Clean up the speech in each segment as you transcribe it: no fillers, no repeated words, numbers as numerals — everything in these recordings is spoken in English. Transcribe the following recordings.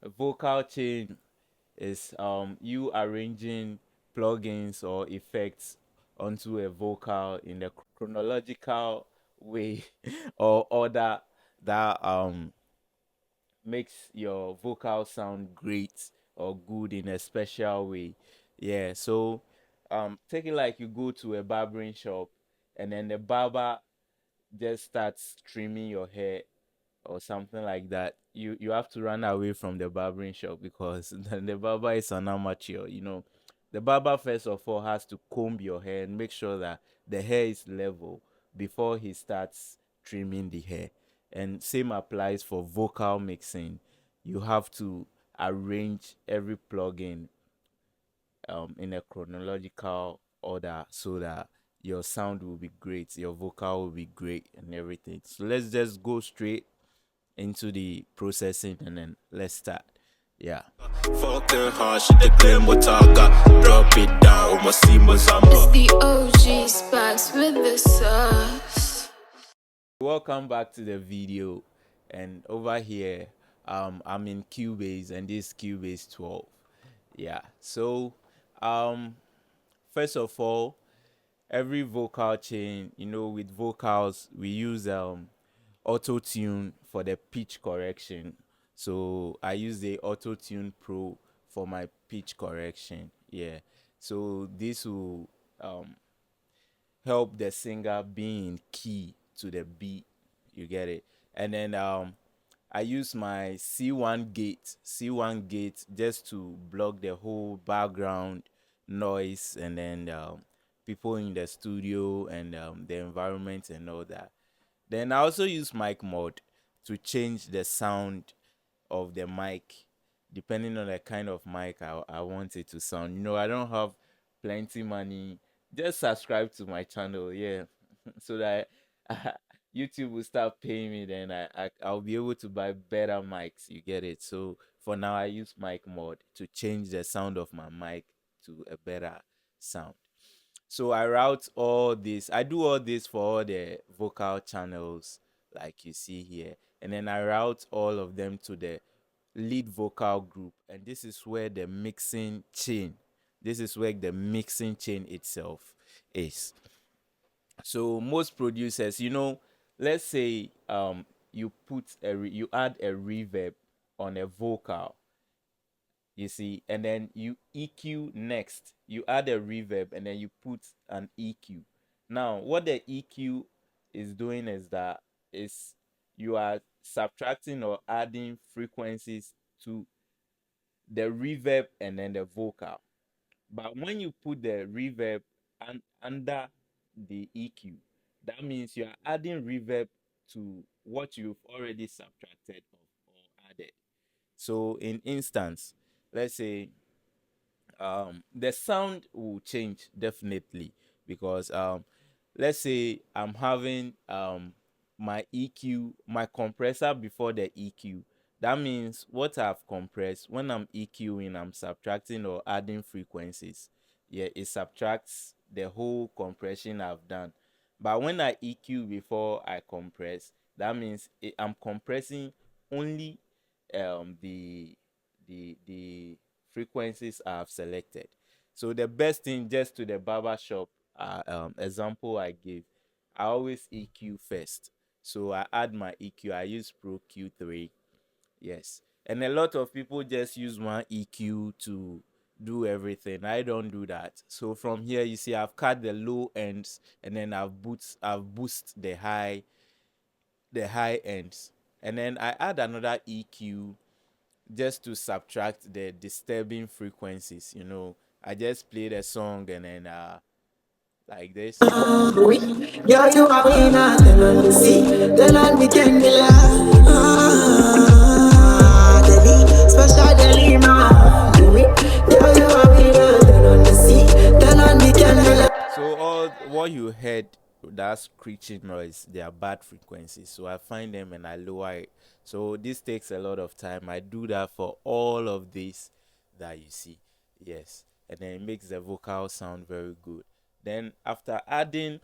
A vocal chain is you arranging plugins or effects onto a vocal in a chronological way or order that makes your vocal sound great or good in a special way. Yeah, so take it like you go to a barbering shop and then the barber just starts trimming your hair or something like that. You have to run away from the barbering shop because the barber is an amateur. The barber first of all has to comb your hair and make sure that the hair is level before he starts trimming the hair. And same applies for vocal mixing. You have to arrange every plugin in a chronological order so that your sound will be great, your vocal will be great, and everything. So let's just go straight into the processing and then let's start. Yeah. Fuck the harsh, the claim what I got. Drop it down, my see my zamba. It's the OG Spax with the sauce. Welcome back to the video. And over here, I'm in Cubase and this is Cubase 12. Yeah. So first of all, every vocal chain, with vocals, we use auto tune for the pitch correction. So I use the auto tune pro for my pitch correction. Yeah, so this will help the singer be in key to the beat. You get it? And then I use my C1 gate just to block the whole background noise and then people in the studio and the environment and all that. Then I also use mic mod to change the sound of the mic depending on the kind of mic I want it to sound. I don't have plenty money. Just subscribe to my channel, yeah, so that YouTube will start paying me. Then I'll be able to buy better mics. You get it? So for now, I use mic mod to change the sound of my mic to a better sound. So I route all this. I do all this for all the vocal channels, like you see here. And then I route all of them to the lead vocal group. And this is where the mixing chain itself is. So most producers, let's say you add a reverb on a vocal, you see, and then you EQ next. You add a reverb and then you put an EQ. Now, what the EQ is doing is you are subtracting or adding frequencies to the reverb and then the vocal. But when you put the reverb under the EQ, that means you are adding reverb to what you've already subtracted or added. So in instance, let's say the sound will change definitely because let's say I'm having my EQ, my compressor before the EQ. That means what I've compressed, when I'm EQing, I'm subtracting or adding frequencies. Yeah, it subtracts the whole compression I've done. But when I EQ before I compress, that means I'm compressing only the frequencies I've selected. So the best thing, just to the barber shop example I gave, I always EQ first. So I add my EQ. I use Pro Q3. Yes. And a lot of people just use one EQ to do everything. I don't do that. So from here, you see, I've cut the low ends and then I've boost the high ends. And then I add another EQ just to subtract the disturbing frequencies. I just played a song and then like this. Oui, girl, you are winner. Then on the sea, then on the Kenya. Special Delima. Oui, girl, you are winner. Then on the sea, then on the Kenya. So all what you heard, that screeching noise, they are bad frequencies. So I find them and I lower it. So this takes a lot of time. I do that for all of this that you see. Yes. And then it makes the vocal sound very good. Then after adding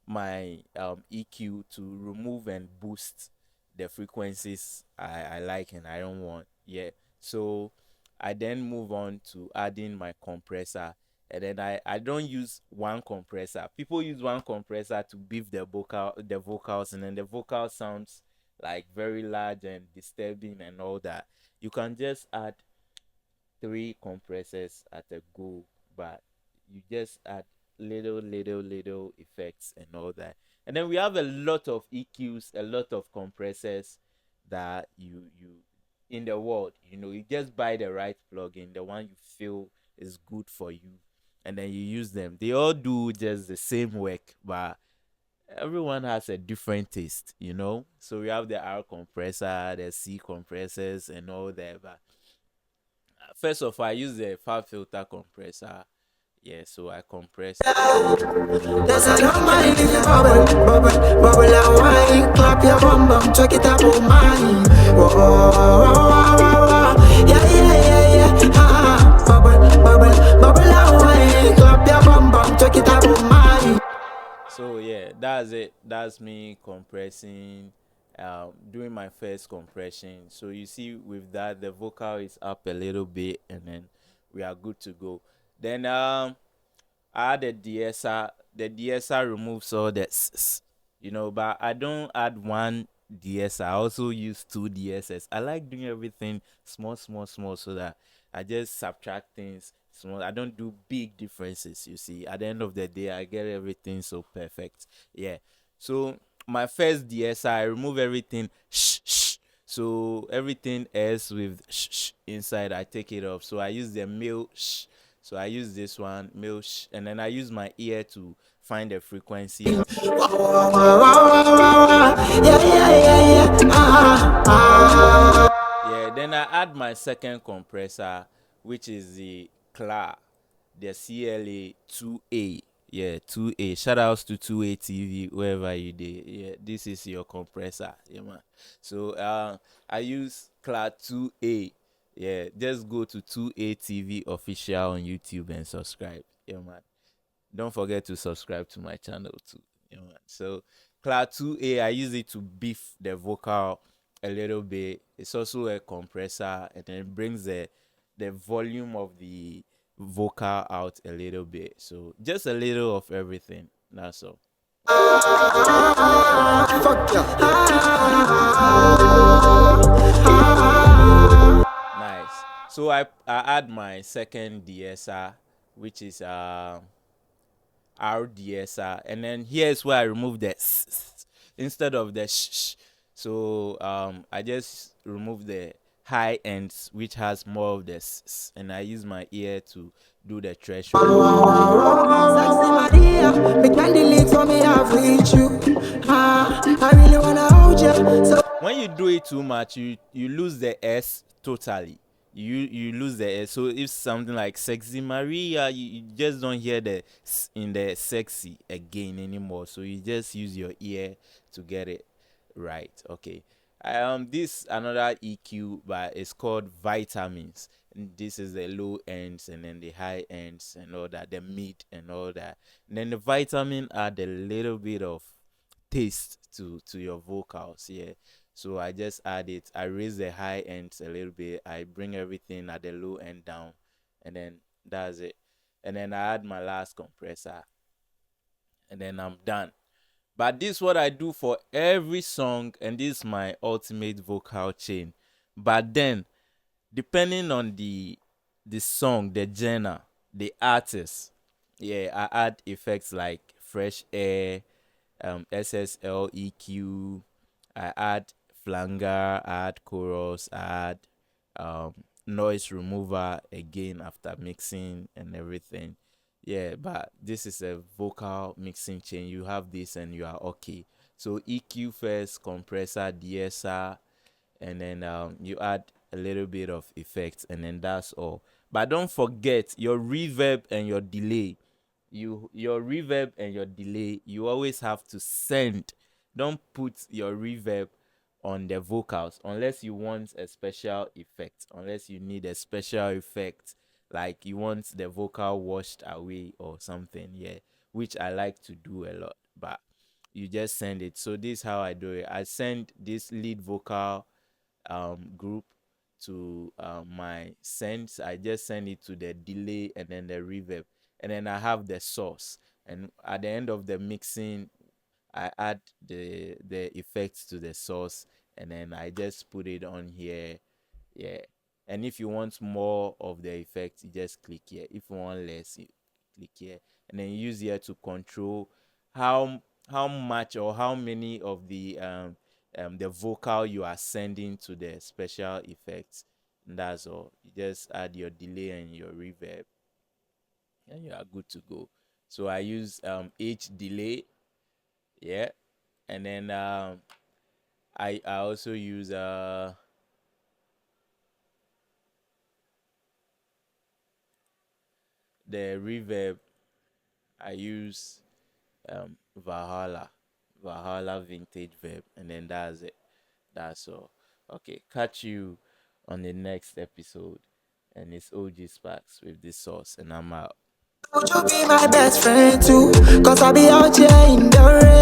my EQ to remove and boost the frequencies I like and I don't want. Yeah. So I then move on to adding my compressor. And then I don't use one compressor. People use one compressor to beef the vocals, and then the vocal sounds like very large and disturbing and all that. You can just add three compressors at a go, but you just add little effects and all that. And then we have a lot of EQs, a lot of compressors that you in the world. You just buy the right plugin, the one you feel is good for you, and then you use them. They all do just the same work, but everyone has a different taste. So we have the R compressor, the C compressors, and all that. But first of all, I use the fab filter compressor. Yeah, so I compress. That's a long mind if you bubble, bubble, bubble and wine. Clap your bum bum, check it up on mine. Whoa, whoa, whoa, whoa, whoa, whoa. Yeah, yeah, yeah, yeah. Ha, ha. Bubble, bubble, bubble and wine. Clap your bum bum, check it up on mine. So yeah, that's it. That's me compressing, doing my first compression. So you see, with that, the vocal is up a little bit, and then we are good to go. Then I add the de-esser. The de-esser removes all the but I don't add one de-esser. I also use two de-essers. I like doing everything small, small, small, so that I just subtract things small. I don't do big differences. You see, at the end of the day, I get everything so perfect. Yeah. So my first de-esser, I remove everything. So everything else with inside, I take it off. So I use the male so I use this one, and then I use my ear to find the frequency and Whoa, whoa, whoa, whoa, whoa, whoa. Yeah, yeah, yeah, yeah. Ah, ah. yeah. Then I add my second compressor, which is the the CLA 2A. Yeah, 2A. Shout outs to 2A TV, wherever you did. Yeah, this is your compressor. Yeah, man. So I use CLA 2A. Yeah, just go to 2A TV official on YouTube and subscribe. Yeah, man. Don't forget to subscribe to my channel too. So Cloud 2A, I use it to beef the vocal a little bit. It's also a compressor, and then it brings the volume of the vocal out a little bit. So just a little of everything. That's all. Fuck yeah. Nice. So I add my second de-esser, which is RDSR, and then here's where I remove the instead of the So I just remove the high ends, which has more of the and I use my ear to do the threshold. Sexy Maria, me can delete for me have with you. Ah, I really wanna hold you. So When you do it too much, you lose the S totally. You lose the S. So if something like sexy Maria, you just don't hear the in the sexy again anymore. So you just use your ear to get it right. Okay. This another EQ, but it's called vitamins. And this is the low ends, and then the high ends and all that, the mid and all that. And then the vitamin add a little bit of taste to your vocals. Yeah, so I just add it. I raise the high ends a little bit. I bring everything at the low end down, and then that's it. And then I add my last compressor, and then I'm done. But this is what I do for every song, and this is my ultimate vocal chain. But then, depending on the song, the genre, the artist, yeah, I add effects like fresh air, SSL EQ. I add flanger, I add chorus, I add um, noise remover again after mixing and everything. Yeah, but this is a vocal mixing chain. You have this and you are okay. So EQ first, compressor, de-esser, and then you add a little bit of effects, and then that's all. But don't forget your reverb and your delay. Your reverb and your delay, you always have to send. Don't put your reverb on the vocals unless you want a special effect, unless you need a special effect, like you want the vocal washed away or something. Yeah, which I like to do a lot. But you just send it. So this is how I do it. I send this lead vocal group to my sends. I just send it to the delay and then the reverb, and then I have the source. And at the end of the mixing, I add the effects to the source, and then I just put it on here. Yeah. And if you want more of the effects, you just click here. If you want less, you click here, and then use here to control how much or how many of the vocal you are sending to the special effects. And that's all. You just add your delay and your reverb, and you are good to go. So I use H delay, yeah, and then I also use the reverb. I use Valhalla, Valhalla vintage verb, and then that's it. That's all. Okay, catch you on the next episode. And it's OG Sparks with this sauce, and I'm out. Would you be my best friend too? Cause I be out here in the rain.